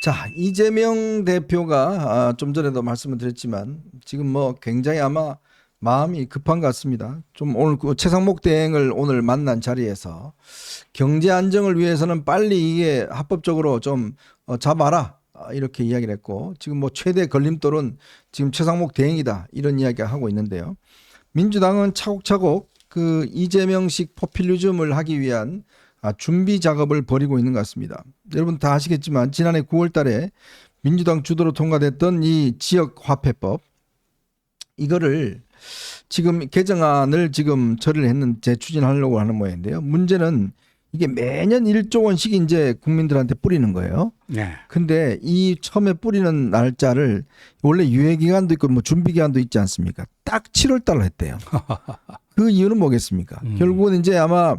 자, 이재명 대표가 좀 전에도 말씀을 드렸지만 지금 뭐 굉장히 아마 마음이 급한 것 같습니다. 좀 오늘 그 최상목 대행을 오늘 만난 자리에서 경제 안정을 위해서는 빨리 이게 합법적으로 좀 잡아라 이렇게 이야기를 했고, 지금 뭐 최대 걸림돌은 지금 최상목 대행이다 이런 이야기를 하고 있는데요. 민주당은 차곡차곡 그 이재명식 포퓰리즘을 하기 위한 준비 작업을 벌이고 있는 것 같습니다. 여러분 다 아시겠지만 지난해 9월 달에 민주당 주도로 통과됐던 이 지역화폐법, 이거를 지금 개정안을 지금 처리를 했는 재추진하려고 하는 모양인데요. 문제는 이게 매년 1조 원씩 이제 국민들한테 뿌리는 거예요. 네. 근데 이 처음에 뿌리는 날짜를 원래 유예 기간도 있고 뭐 준비 기간도 있지 않습니까? 딱 7월 달로 했대요. 그 이유는 뭐겠습니까? 결국은 이제 아마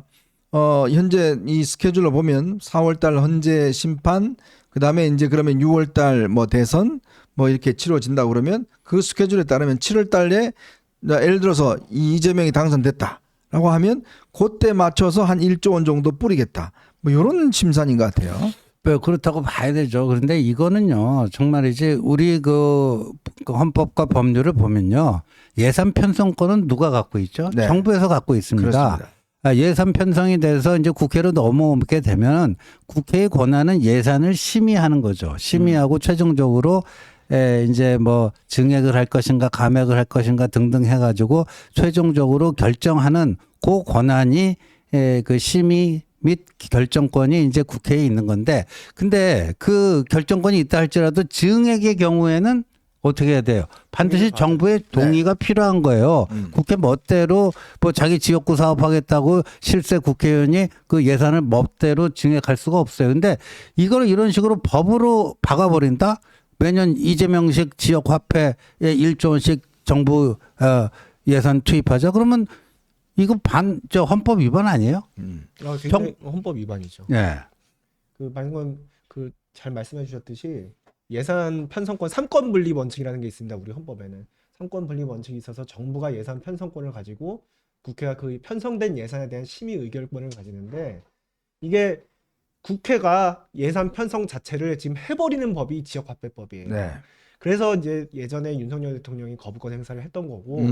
현재 이 스케줄로 보면 4월 달 헌재 심판, 그다음에 이제 그러면 6월 달 뭐 대선 뭐 이렇게 치러진다 그러면 그 스케줄에 따르면 7월 달에 예를 들어서 이재명이 당선됐다라고 하면 그때 맞춰서 한 1조 원 정도 뿌리겠다. 뭐 이런 심산인 것 같아요. 그렇다고 봐야 되죠. 그런데 이거는요, 정말이지 우리 그 헌법과 법률을 보면요, 예산 편성권은 누가 갖고 있죠? 네. 정부에서 갖고 있습니다. 그렇습니다. 예산 편성이 돼서 이제 국회로 넘어오게 되면 국회의 권한은 예산을 심의하는 거죠. 심의하고 최종적으로 이제 뭐 증액을 할 것인가 감액을 할 것인가 등등 해가지고 최종적으로 결정하는 그 권한이 그 심의 및 결정권이 이제 국회에 있는 건데, 근데 그 결정권이 있다 할지라도 증액의 경우에는 어떻게 해야 돼요? 반드시 정부의 동의가 필요한 거예요. 국회 멋대로 뭐 자기 지역구 사업하겠다고 실세 국회의원이 그 예산을 멋대로 증액할 수가 없어요. 근데 이걸 이런 식으로 법으로 박아버린다? 매년 이재명식 지역화폐에 1조 원씩 정부 예산 투입하자. 그러면 이거 헌법 위반 아니에요? 굉장히 헌법 위반이죠. 네. 그 방금 그 잘 말씀해 주셨듯이 예산 편성권 3권 분립 원칙이라는 게 있습니다. 우리 헌법에는 3권 분립 원칙이 있어서 정부가 예산 편성권을 가지고 국회가 그 편성된 예산에 대한 심의 의결권을 가지는데, 이게 국회가 예산 편성 자체를 지금 해버리는 법이 지역화폐법이에요. 네. 그래서 이제 예전에 윤석열 대통령이 거부권 행사를 했던 거고,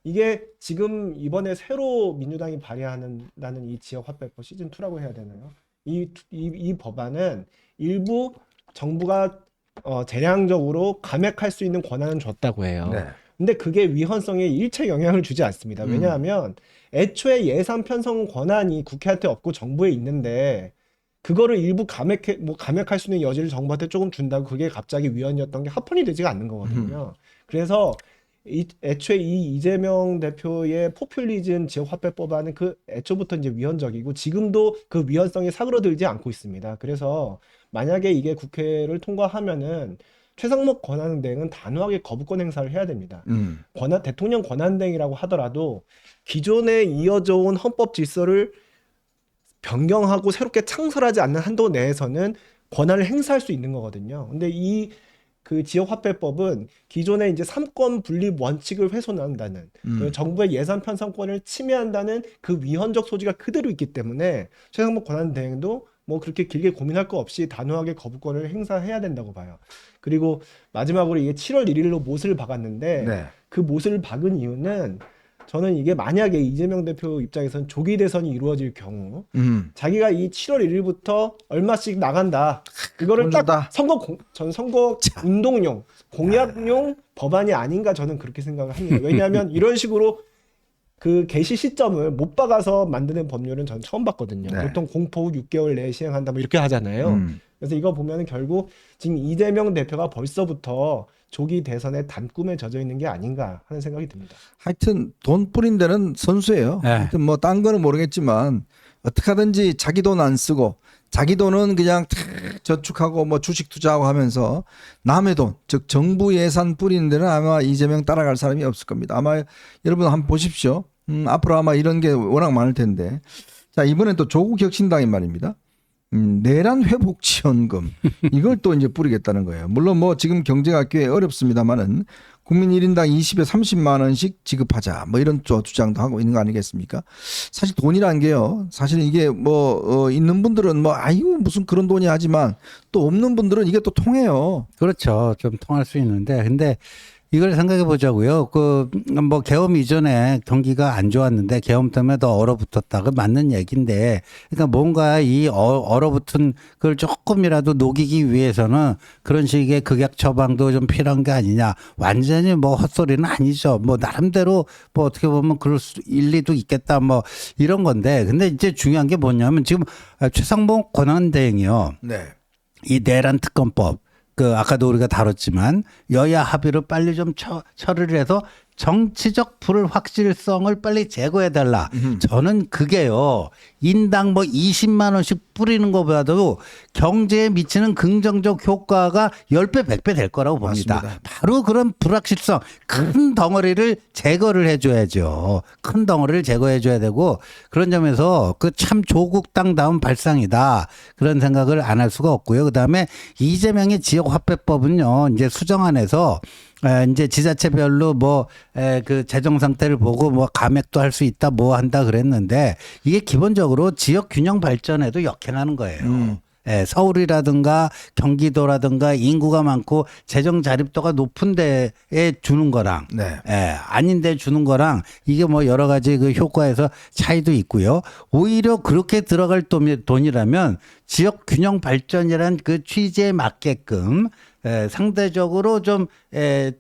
이게 지금 이번에 새로 민주당이 발의하는 이 지역화폐법 시즌2라고 해야 되나요? 이 법안은 일부 정부가 재량적으로 감액할 수 있는 권한은 줬다고 해요. 네. 근데 그게 위헌성에 일체 영향을 주지 않습니다. 왜냐하면 애초에 예산 편성 권한이 국회한테 없고 정부에 있는데, 그거를 일부 감액할 수 있는 여지를 정부한테 조금 준다고 그게 갑자기 위헌이었던 게 합헌이 되지가 않는 거거든요. 그래서 애초에 이 이재명 대표의 포퓰리즘 지역화폐법안은 그 애초부터 이제 위헌적이고 지금도 그 위헌성이 사그러들지 않고 있습니다. 그래서 만약에 이게 국회를 통과하면은 최상목 권한대행은 단호하게 거부권 행사를 해야 됩니다. 대통령 권한대행이라고 하더라도 기존에 이어져 온 헌법 질서를 변경하고 새롭게 창설하지 않는 한도 내에서는 권한을 행사할 수 있는 거거든요. 근데 이 그 지역화폐법은 기존에 이제 3권 분립 원칙을 훼손한다는, 정부의 예산 편성권을 침해한다는 그 위헌적 소지가 그대로 있기 때문에 최상목 권한 대행도 뭐 그렇게 길게 고민할 거 없이 단호하게 거부권을 행사해야 된다고 봐요. 그리고 마지막으로 이게 7월 1일로 못을 박았는데, 네. 그 못을 박은 이유는 저는 이게 만약에 이재명 대표 입장에서는 조기 대선이 이루어질 경우 자기가 이 7월 1일부터 얼마씩 나간다, 이거를 딱 전 선거 운동용 공약용 법안이 아닌가 저는 그렇게 생각을 합니다. 왜냐하면 이런 식으로 그 개시 시점을 못 박아서 만드는 법률은 전 처음 봤거든요. 네. 보통 공포 후 6개월 내에 시행한다 뭐 이렇게 하잖아요. 그래서 이거 보면은 결국 지금 이재명 대표가 벌써부터 조기 대선의 단꿈에 젖어 있는 게 아닌가 하는 생각이 듭니다. 하여튼 돈 뿌린 데는 선수예요. 네. 하여튼 뭐 딴 거는 모르겠지만 어떻게 하든지 자기 돈 안 쓰고 자기 돈은 그냥 저축하고 뭐 주식 투자하고 하면서 남의 돈, 즉 정부 예산 뿌리는 데는 아마 이재명 따라갈 사람이 없을 겁니다. 아마 여러분 한번 보십시오. 앞으로 아마 이런 게 워낙 많을 텐데. 자, 이번엔 또 조국 혁신당이 말입니다. 내란 회복 지원금 이걸 또 이제 뿌리겠다는 거예요. 물론 뭐 지금 경제가 꽤 어렵습니다만은 국민 1인당 20에 30만 원씩 지급하자 뭐 이런 주장도 하고 있는 거 아니겠습니까? 사실 돈이란 게요. 사실 이게 뭐 있는 분들은 뭐 아이고 무슨 그런 돈이 하지만 또 없는 분들은 이게 또 통해요. 그렇죠. 좀 통할 수 있는데 근데 이걸 생각해 보자고요. 그 뭐 계엄 이전에 경기가 안 좋았는데 계엄 때문에 더 얼어붙었다. 그 맞는 얘기인데 그러니까 뭔가 이 얼어붙은 그걸 조금이라도 녹이기 위해서는 그런 식의 극약 처방도 좀 필요한 게 아니냐. 완전히 뭐 헛소리는 아니죠. 뭐 나름대로 뭐 어떻게 보면 그럴 수 일리도 있겠다. 뭐 이런 건데 근데 이제 중요한 게 뭐냐면 지금 최상목 권한대행이요. 네. 이 내란 특검법 그 아까도 우리가 다뤘지만 여야 합의로 빨리 좀 처리를 해서 정치적 불확실성을 빨리 제거해 달라. 저는 그게요. 인당 뭐 20만 원씩 뿌리는 것보다도 경제에 미치는 긍정적 효과가 10배, 100배 될 거라고 봅니다. 맞습니다. 바로 그런 불확실성 큰 덩어리를 제거를 해줘야죠. 큰 덩어리를 제거해줘야 되고 그런 점에서 그 참 조국당다운 발상이다. 그런 생각을 안 할 수가 없고요. 그다음에 이재명의 지역화폐법은요. 이제 수정안에서 이제 지자체별로 뭐 그 재정 상태를 보고 뭐 감액도 할 수 있다 뭐 한다 그랬는데 이게 기본적으로 지역 균형 발전에도 역행하는 거예요. 서울이라든가 경기도라든가 인구가 많고 재정 자립도가 높은 데에 주는 거랑 네. 아닌 데 주는 거랑 이게 뭐 여러 가지 그 효과에서 차이도 있고요. 오히려 그렇게 들어갈 돈이라면 지역 균형 발전이란 그 취지에 맞게끔 상대적으로 좀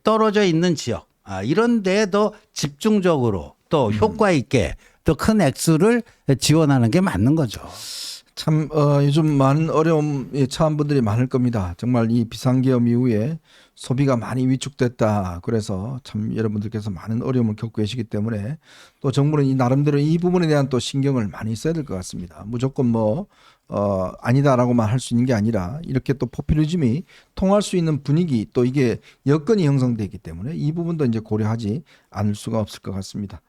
떨어져 있는 지역 이런 데에 더 집중적으로 또 효과 있게 더 큰 액수를 지원하는 게 맞는 거죠. 참 요즘 많은 어려움에 처한 분들이 많을 겁니다. 정말 이 비상계엄 이후에 소비가 많이 위축됐다. 그래서 참 여러분들께서 많은 어려움을 겪고 계시기 때문에 또 정부는 이 나름대로 이 부분에 대한 또 신경을 많이 써야 될 것 같습니다. 무조건 뭐 아니다라고만 할 수 있는 게 아니라 이렇게 또 포퓰리즘이 통할 수 있는 분위기 또 이게 여건이 형성되기 때문에 이 부분도 이제 고려하지 않을 수가 없을 것 같습니다.